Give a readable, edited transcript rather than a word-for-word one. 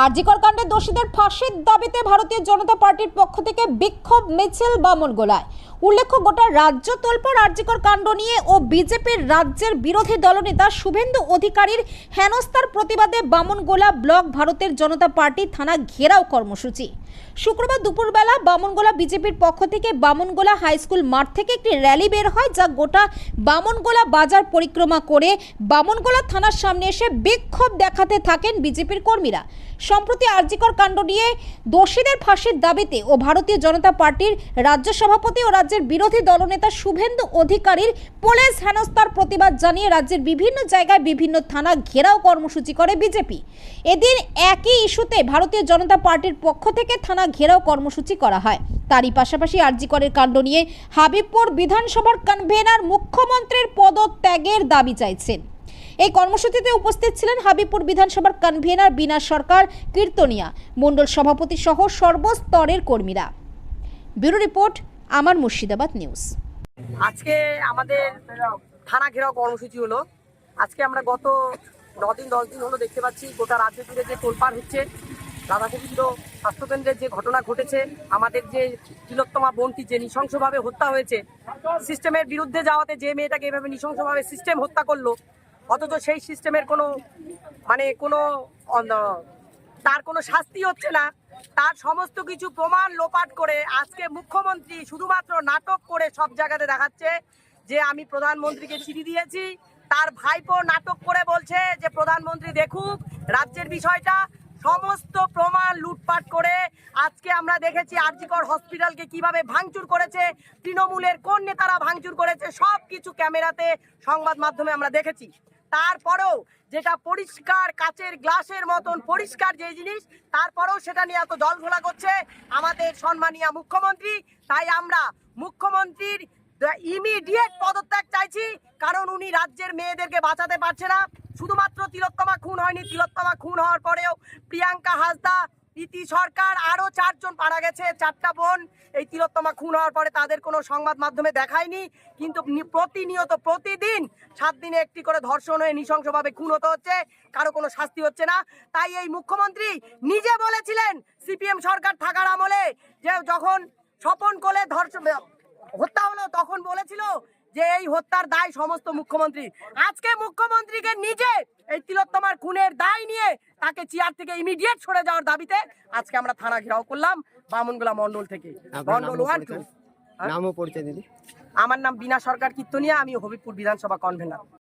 আরজিকর কাণ্ডের দোষীদের ফাঁসির দাবিতে ভারতীয় জনতা পার্টির পক্ষ থেকে বিক্ষোভ মিছিল বামনগোলায়। উল্লেখ্য, গোটা রাজ্য তোলপাড় আরজিকর কাণ্ড নিয়ে ও বিজেপির রাজ্যের বিরোধী দলনেতা শুভেন্দু অধিকারীর হেনস্থার প্রতিবাদে বামনগোলা ব্লক ভারতের জনতা পার্টি থানা ঘেরাও কর্মসূচি। শুক্রবার দুপুরবেলা বামনগোলা বিজেপির পক্ষ থেকে বামনগোলা হাই স্কুল মাঠ থেকে একটি র্যালি বের হয়, যা গোটা বামনগোলা বাজার পরিক্রমা করে বামনগোলা থানার সামনে এসে বিক্ষোভ দেখাতে থাকেন বিজেপির কর্মীরা। সম্প্রতি আরজিকর কাণ্ড নিয়ে দোষীদের ফাঁসির দাবিতে ও ভারতীয় জনতা পার্টির রাজ্য সভাপতি ও রাজ্যের বিরোধী দলনেতা শুভেন্দু অধিকারীর পুলিশ হেনস্থার প্রতিবাদ জানিয়ে রাজ্যের বিভিন্ন জায়গায় বিভিন্ন থানা ঘেরাও কর্মসূচি করে বিজেপি। এদিন একই ইস্যুতে ভারতীয় জনতা পার্টির পক্ষ থেকে থানা ঘেরাও কর্মসূচি করা হয়। তারই পাশাপাশি আরজিকরের কাণ্ড নিয়ে হাবিবপুর বিধানসভার কনভেনার মুখ্যমন্ত্রীর পদত্যাগের দাবি চাইছেন। এই কর্মসূচিতে উপস্থিত ছিলেন হাবিবপুর বিধানসভার কনভেনার বিনা সরকার, কীর্তনিয়া মণ্ডল সভাপতি সহ সর্বস্তরের কর্মীরা। ব্যুরো রিপোর্ট, আমার মুর্শিদাবাদ নিউজ। আজকে আমাদের থানা ঘেরাও কর্মসূচি হলো। আজকে আমরা গত 9-10 দিন হলো দেখতে পাচ্ছি গোটা রাজ্য জুড়ে যে তোলপাড় হচ্ছে। রাধাগোবিন্দ স্বাস্থ্যকেন্দ্রের যে ঘটনা ঘটেছে, আমাদের যে তিলোত্তমা বোনটি যে নৃশংসভাবে হত্যা হয়েছে, সিস্টেমের বিরুদ্ধে যাওয়াতে যে মেয়েটাকে এভাবে নৃশংসভাবে সিস্টেম হত্যা করলো, অথচ সেই সিস্টেমের কোনো তার কোনো শাস্তি হচ্ছে না। তার সমস্ত কিছু প্রমাণ লোপাট করে আজকে মুখ্যমন্ত্রী শুধুমাত্র নাটক করে সব জায়গাতে দেখাচ্ছে যে আমি প্রধানমন্ত্রীকে চিঠি দিয়েছি। তার ভাইপো নাটক করে বলছে যে প্রধানমন্ত্রী দেখুক রাজ্যের বিষয়টা। সমস্ত প্রমাণ লুটপাট করে আজকে আমরা দেখেছি আরজিকর হসপিটালকে কিভাবে ভাঙচুর করেছে, তৃণমূলের কোন নেতারা ভাঙচুর করেছে, সব কিছু ক্যামেরাতে সংবাদ মাধ্যমে আমরা দেখেছি। তারপরেও যেটা পরিষ্কার কাচের গ্লাসের মতন পরিষ্কার যে জিনিস, তারপরেও সেটা নিয়ে এত জলঘোলা করছে আমাদের সম্মানীয় মুখ্যমন্ত্রী। তাই আমরা মুখ্যমন্ত্রীর ইমিডিয়েট পদত্যাগ চাইছি, কারণ উনি রাজ্যের মেয়েদেরকে বাঁচাতে পারছে না। শুধুমাত্র তিলোত্তমা খুন হয়নি, তিলোত্তমা খুন হওয়ার পরেও প্রিয়াঙ্কা হাসদা, ইতি সরকার, আরও 4 জন মারা গেছে, 4টা বোন। এই তিলোত্তমা খুন হওয়ার পরে তাদের কোনো সংবাদ মাধ্যমে দেখায়নি, কিন্তু প্রতিনিয়ত প্রতিদিন 7 দিনে একটি করে ধর্ষণ হয়ে নৃশংসভাবে খুন হতে হচ্ছে, কারো কোনো শাস্তি হচ্ছে না। তাই এই মুখ্যমন্ত্রী নিজে বলেছিলেন সিপিএম সরকার থাকার আমলে, যে যখন স্বপন কোলে হত্যা হলো তখন বলেছিল যে এই হত্যার দায় সমস্ত মুখ্যমন্ত্রী। আজকে মুখ্যমন্ত্রীকে নিজে এই তিলোত্তমার খুনের দায় নিয়ে তাকে চেয়ার থেকে ইমিডিয়েট সরে যাওয়ার দাবিতে আজকে আমরা থানা ঘেরাও করলাম বামনগোলা মন্ডল থেকে। মন্ডল 1 2। নাম ও পরিচয় দিদি। আমার নাম বিনা সরকার, কীর্তনিয়া। আমি হবিবপুর বিধানসভা কনভেনার।